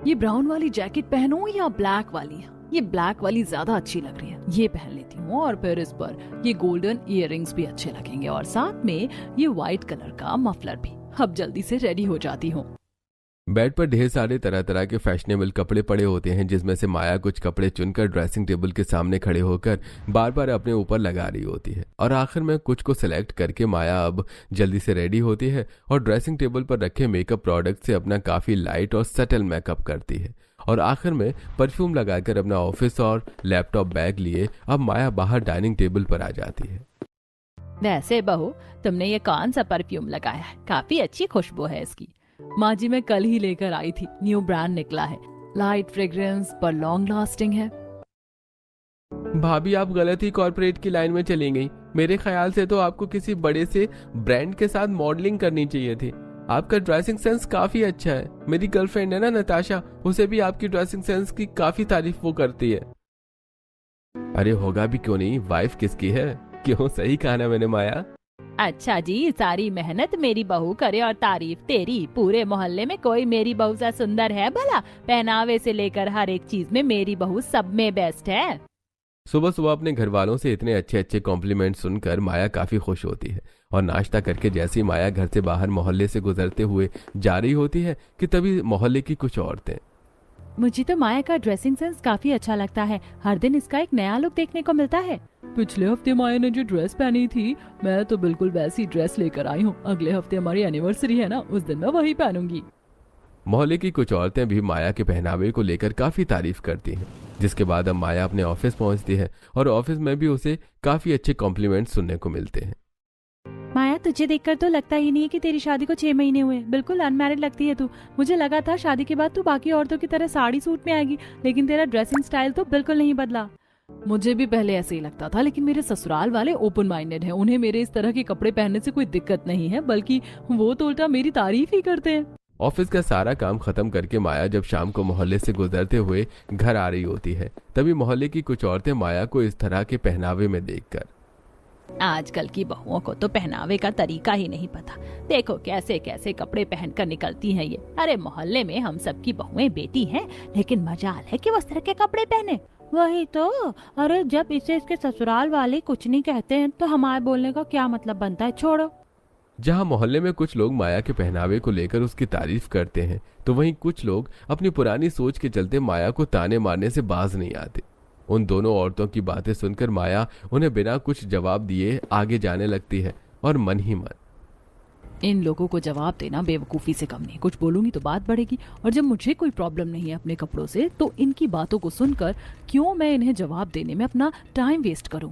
ये ब्राउन वाली जैकेट पहनूं या ब्लैक वाली? ये ब्लैक वाली ज्यादा अच्छी लग रही है, ये पहन लेती हूँ। और फिर इस पर ये गोल्डन इयररिंग्स भी अच्छे लगेंगे और साथ में ये व्हाइट कलर का मफलर भी। अब जल्दी से रेडी हो जाती हूँ। बेड पर ढेर सारे तरह तरह के फैशनेबल कपड़े पड़े होते हैं, जिसमें से माया कुछ कपड़े चुनकर ड्रेसिंग टेबल के सामने खड़े होकर बार बार अपने ऊपर लगा रही होती है। और आखिर में कुछ को सिलेक्ट करके माया अब जल्दी से रेडी होती है और ड्रेसिंग टेबल पर रखे मेकअप प्रोडक्ट से अपना काफी लाइट और सटल मेकअप करती है। और आखिर में परफ्यूम लगाकर अपना ऑफिस और लैपटॉप बैग लिए अब माया बाहर डाइनिंग टेबल पर आ जाती है। वैसे बहू, तुमने ये कौन सा परफ्यूम लगाया है? काफी अच्छी खुशबू है इसकी। माँ जी, मैं कल ही लेकर आई थी, न्यू ब्रांड निकला है, लाइट फ्रेग्रेंस पर लॉन्ग लास्टिंग है। भाभी, आप गलत ही कॉर्पोरेट की लाइन में चली गई। मेरे ख्याल से तो आपको किसी बड़े से ब्रांड के साथ मॉडलिंग करनी चाहिए थी। आपका ड्रेसिंग सेंस काफी अच्छा है। मेरी गर्लफ्रेंड है ना नताशा, उसे भी आपकी ड्रेसिंग सेंस की काफी तारीफ वो करती है। अरे होगा भी क्यों नहीं, वाइफ किसकी है? क्यों, सही कहा ना मैंने माया? अच्छा जी, सारी मेहनत मेरी बहू करे और तारीफ तेरी। पूरे मोहल्ले में कोई मेरी बहू से सुंदर है भला? पहनावे से लेकर हर एक चीज में मेरी बहू सब में बेस्ट है। सुबह सुबह अपने घर वालों से इतने अच्छे अच्छे कॉम्प्लीमेंट सुनकर माया काफी खुश होती है। और नाश्ता करके जैसे ही माया घर से बाहर मोहल्ले से गुजरते हुए जा रही होती है कि तभी मोहल्ले की कुछ औरतें, मुझे तो माया का ड्रेसिंग सेंस काफी अच्छा लगता है, हर दिन इसका एक नया लुक देखने को मिलता है। पिछले हफ्ते माया ने जो ड्रेस पहनी थी, मैं तो बिल्कुल वैसी ड्रेस लेकर आई हूँ। अगले हफ्ते हमारी एनिवर्सरी है ना, उस दिन मैं वही पहनूंगी। मोहल्ले की कुछ औरतें भी माया के पहनावे को लेकर काफी तारीफ करती हैं। जिसके बाद अब माया अपने ऑफिस पहुंचती है और ऑफिस में भी उसे काफी अच्छे कॉम्प्लीमेंट सुनने को मिलते हैं। माया, तुझे देखकर तो लगता ही नहीं है कि तेरी शादी को 6 महीने हुए। बिल्कुल अनमैरिड लगती है तू। मुझे लगा था शादी के बाद तू बाकी औरतों की तरह साड़ी सूट में आएगी, लेकिन तेरा ड्रेसिंग स्टाइल तो बिल्कुल नहीं बदला। मुझे भी पहले ऐसे ही लगता था, लेकिन मेरे ससुराल वाले ओपन माइंडेड हैं। उन्हें मेरे इस तरह के कपड़े पहनने से कोई दिक्कत नहीं है, बल्कि वो तो उल्टा मेरी तारीफ ही करते हैं। ऑफिस का सारा काम खत्म करके माया जब शाम को मोहल्ले से गुजरते हुए घर आ रही होती है, तभी मोहल्ले की कुछ औरतें माया को इस तरह के पहनावे में देखकर, आजकल की बहुओं को तो पहनावे का तरीका ही नहीं पता। देखो कैसे कैसे कपड़े पहनकर निकलती हैं ये। अरे मोहल्ले में हम सबकी बहुएं बेटी हैं, लेकिन मजाल है कि वो इस तरह के कपड़े पहने। वही तो। अरे जब इसे इसके ससुराल वाले कुछ नहीं कहते हैं तो हमारे बोलने का क्या मतलब बनता है? छोड़ो। जहां मोहल्ले में कुछ लोग माया के पहनावे को लेकर उसकी तारीफ करते हैं, तो वहीं कुछ लोग अपनी पुरानी सोच के चलते माया को ताने मारने से बाज नहीं आते। उन दोनों औरतों की बातें सुनकर माया उन्हें बिना कुछ जवाब दिए आगे जाने लगती है और मन ही मन, इन लोगों को जवाब देना बेवकूफी से कम नहीं। कुछ बोलूंगी तो बात बढ़ेगी, और जब मुझे कोई प्रॉब्लम नहीं है अपने कपड़ों से, तो इनकी बातों को सुनकर क्यों मैं इन्हें जवाब देने में अपना टाइम वेस्ट करूं।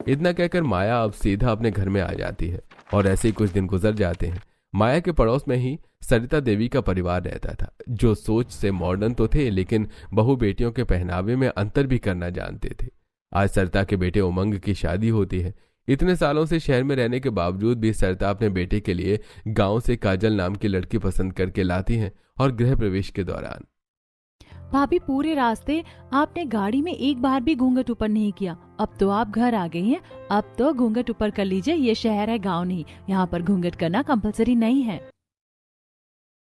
इतना कहकर माया अब सीधा अपने घर में आ जाती है। और ऐसे ही कुछ दिन गुजर जाते हैं। माया के पड़ोस में ही सरिता देवी का परिवार रहता था, जो सोच से मॉडर्न तो थे, लेकिन बहू बेटियों के पहनावे में अंतर भी करना जानते थे। आज सरिता के बेटे उमंग की शादी होती है। इतने सालों से शहर में रहने के बावजूद भी सरिता अपने बेटे के लिए गांव से काजल नाम की लड़की पसंद करके लाती हैं। और गृह प्रवेश के दौरान, भाभी, पूरे रास्ते आपने गाड़ी में एक बार भी घूंघट ऊपर नहीं किया। अब तो आप घर आ गई हैं, अब तो घूंघट ऊपर कर लीजिए। ये शहर है, गांव नहीं। यहाँ पर घूंघट करना कंपलसरी नहीं है।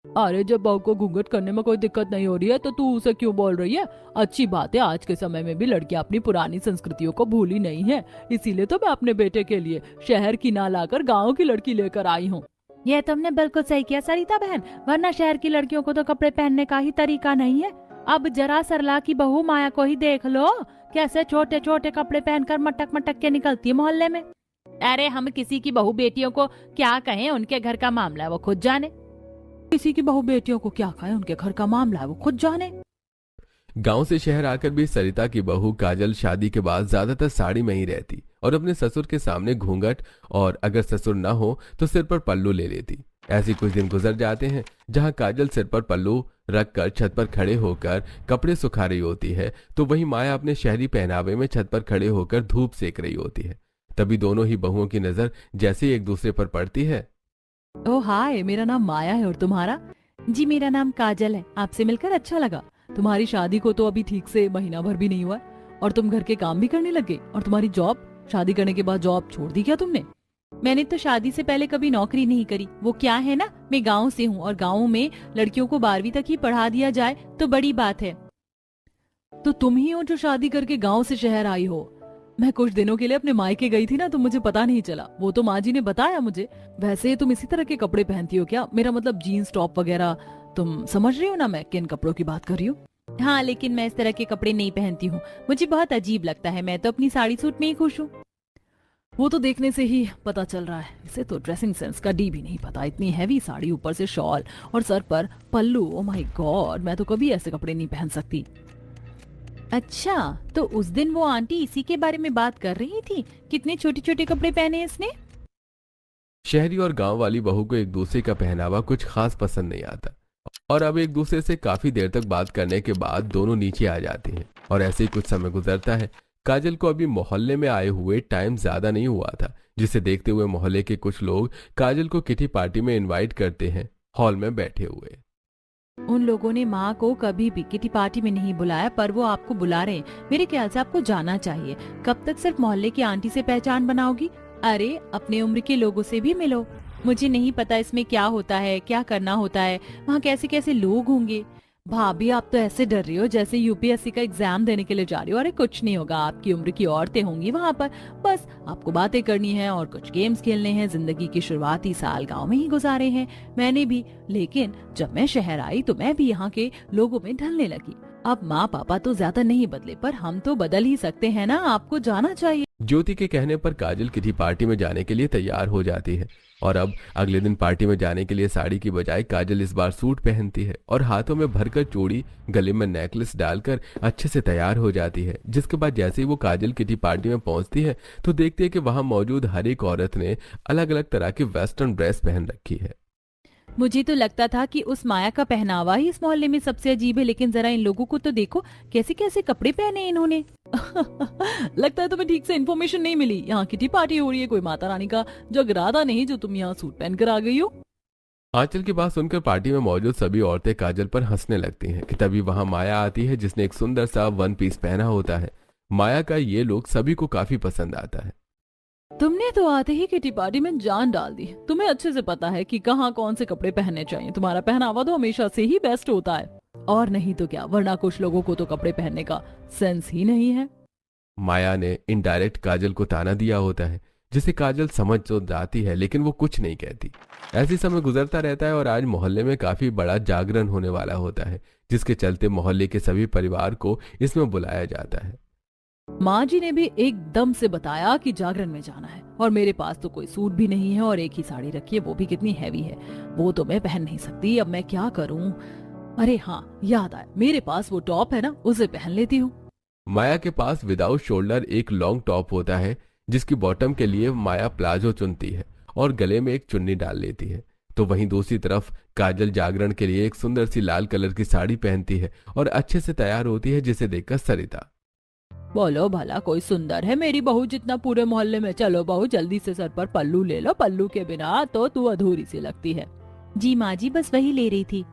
अरे जब बहू को घूंघट करने में कोई दिक्कत नहीं हो रही है तो तू उसे क्यों बोल रही है? अच्छी बात है, आज के समय में भी लड़कियां अपनी पुरानी संस्कृतियों को भूली नहीं है। इसीलिए तो मैं अपने बेटे के लिए शहर की ना लाकर गाँव की लड़की लेकर आई हूँ। यह तुमने बिल्कुल सही किया सरिता बहन, वरना शहर की लड़कियों को तो कपड़े पहनने का ही तरीका नहीं है। अब जरा सरला की बहू माया को ही देख लो, कैसे छोटे छोटे कपड़े पहनकर मटक मटक के निकलती है मोहल्ले में। अरे हम किसी की बहू बेटियों को क्या कहें, उनके घर का मामला है, वो खुद जाने। किसी की बहू बेटियों को क्या कहें, उनके घर का मामला है, वो खुद जाने। गांव से शहर आकर भी सरिता की बहू काजल शादी के बाद ज्यादातर साड़ी में ही रहती और अपने ससुर के सामने घूंघट, और अगर ससुर ना हो तो सिर पर पल्लू ले लेती। ऐसे कुछ दिन गुजर जाते हैं जहां काजल सिर पर पल्लू रखकर छत पर खड़े होकर कपड़े सुखा रही होती है, तो वहीं माया अपने शहरी पहनावे में छत पर खड़े होकर धूप सेक रही होती है। तभी दोनों ही बहुओं की नजर जैसे ही एक दूसरे पर पड़ती है। ओह हाय, मेरा नाम माया है और तुम्हारा? जी मेरा नाम काजल है, आपसे मिलकर अच्छा लगा। तुम्हारी शादी को तो अभी ठीक से महीना भर भी नहीं हुआ और तुम घर के काम भी करने लग गए। और तुम्हारी जॉब, शादी करने के बाद जॉब छोड़ दी क्या तुमने? मैंने तो शादी से पहले कभी नौकरी नहीं करी। वो क्या है ना, मैं गांव से हूँ और गांव में लड़कियों को 12वीं तक ही पढ़ा दिया जाए तो बड़ी बात है। तो तुम ही हो जो शादी करके गांव से शहर आई हो। मैं कुछ दिनों के लिए अपने मायके गई थी ना, तो मुझे पता नहीं चला, वो तो माँ जी ने बताया मुझे। वैसे तुम इसी तरह के कपड़े पहनती हो क्या? मेरा मतलब जीन्स टॉप वगैरह। तुम समझ रही हो ना मैं किन कपड़ों की बात कर रही हूँ? हाँ, लेकिन मैं इस तरह के कपड़े नहीं पहनती हूँ, मुझे बहुत अजीब लगता है। मैं तो अपनी साड़ी सूट में ही खुश हूँ। वो तो देखने से ही पता चल रहा है, इसे तो ड्रेसिंग सेंस का डी भी नहीं पता। इतनी हैवी साड़ी, ऊपर से शॉल और सर पर पल्लू। ओ माय गॉड, मैं तो कभी ऐसे कपड़े नहीं पहन सकती। अच्छा, तो उस दिन वो आंटी इसी के बारे में बात कर रही थी, कितने छोटे छोटे कपड़े पहने इसने। शहरी और गांव वाली बहू को एक दूसरे का पहनावा कुछ खास पसंद नहीं आता और अब एक दूसरे से काफी देर तक बात करने के बाद दोनों नीचे आ जाते हैं और ऐसे ही कुछ समय गुजरता है। काजल को अभी मोहल्ले में आए हुए टाइम ज्यादा नहीं हुआ था, जिसे देखते हुए मोहल्ले के कुछ लोग काजल को किटी पार्टी में इनवाइट करते हैं। हॉल में बैठे हुए उन लोगों ने माँ को कभी भी किटी पार्टी में नहीं बुलाया, पर वो आपको बुला रहे हैं। मेरे ख्याल से आपको जाना चाहिए। कब तक सिर्फ मोहल्ले की आंटी से पहचान बनाओगी? अरे, अपने उम्र के लोगों से भी मिलो। मुझे नहीं पता इसमें क्या होता है, क्या करना होता है, वहाँ कैसे कैसे लोग होंगे। भाभी, आप तो ऐसे डर रही हो जैसे यूपीएससी का एग्जाम देने के लिए जा रही हो। अरे कुछ नहीं होगा, आपकी उम्र की औरतें होंगी वहाँ पर। बस आपको बातें करनी है और कुछ गेम्स खेलने हैं। जिंदगी के शुरुआती साल गांव में ही गुजारे हैं मैंने भी, लेकिन जब मैं शहर आई तो मैं भी यहाँ के लोगों में ढलने लगी। अब माँ पापा तो ज्यादा नहीं बदले, पर हम तो बदल ही सकते हैं ना। आपको जाना चाहिए। ज्योति के कहने पर काजल किटी पार्टी में जाने के लिए तैयार हो जाती है और अब अगले दिन पार्टी में जाने के लिए साड़ी की बजाय काजल इस बार सूट पहनती है और हाथों में भरकर चूड़ी, गले में नेकलेस डालकर अच्छे से तैयार हो जाती है। जिसके बाद जैसे ही वो काजल किटी पार्टी में पहुंचती है तो देखती है कि वहां मौजूद हर एक औरत ने अलग अलग तरह की वेस्टर्न ड्रेस पहन रखी है। मुझे तो लगता था कि उस माया का पहनावा ही इस मोहल्ले में सबसे अजीब है, लेकिन जरा इन लोगों को तो देखो, कैसे कैसे कपड़े पहने इन्होंने। लगता है तुम्हें ठीक से इन्फॉर्मेशन नहीं मिली। यहाँ किटी पार्टी हो रही है, कोई माता रानी का जगराता नहीं जो तुम यहाँ सूट पहनकर आ गई हो। आंचल की बात सुनकर पार्टी में मौजूद सभी औरतें काजल पर हंसने लगती हैं कि तभी वहां माया आती है जिसने एक सुंदर सा वन पीस पहना होता है। माया का ये लुक सभी को काफी पसंद आता है। तुमने तो आते ही किटी पार्टी में जान डाल दी। तुम्हें अच्छे से पता है कि कहाँ कौन से कपड़े पहनने चाहिए। तुम्हारा पहनावा तो हमेशा से ही बेस्ट होता है, और नहीं तो क्या, वरना कुछ लोगों को तो कपड़े पहनने का सेंस ही नहीं है। माया ने इनडायरेक्ट काजल को ताना दिया होता है, जिसे काजल समझ तो जाती है लेकिन वो कुछ नहीं कहती। ऐसे समय गुजरता रहता है और आज मोहल्ले में काफी बड़ा जागरण होने वाला होता है, जिसके चलते मोहल्ले के सभी परिवार को इसमें बुलाया जाता है। माँ जी ने भी एकदम से बताया कि जागरण में जाना है, और मेरे पास तो कोई सूट भी नहीं है और एक ही साड़ी रखी है, वो भी कितनी हैवी है। वो तो मैं पहन नहीं सकती। अब मैं क्या करूं? अरे हाँ, याद आया, मेरे पास वो टॉप है ना, उसे पहन लेती हूँ। माया के पास विदाउट शोल्डर एक लॉन्ग टॉप होता है, जिसकी बॉटम के लिए माया प्लाजो चुनती है और गले में एक चुन्नी डाल लेती है। तो वहीं दूसरी तरफ काजल जागरण के लिए एक सुंदर सी लाल कलर की साड़ी पहनती है और अच्छे से तैयार होती है, जिसे देखकर सरिता, बोलो भला कोई सुंदर है मेरी बहू जितना पूरे मोहल्ले में? चलो बहू, जल्दी से सर पर पल्लू ले लो, पल्लू के बिना तो तू अधूरी सी लगती है। जी माँ जी, बस वही ले रही थी।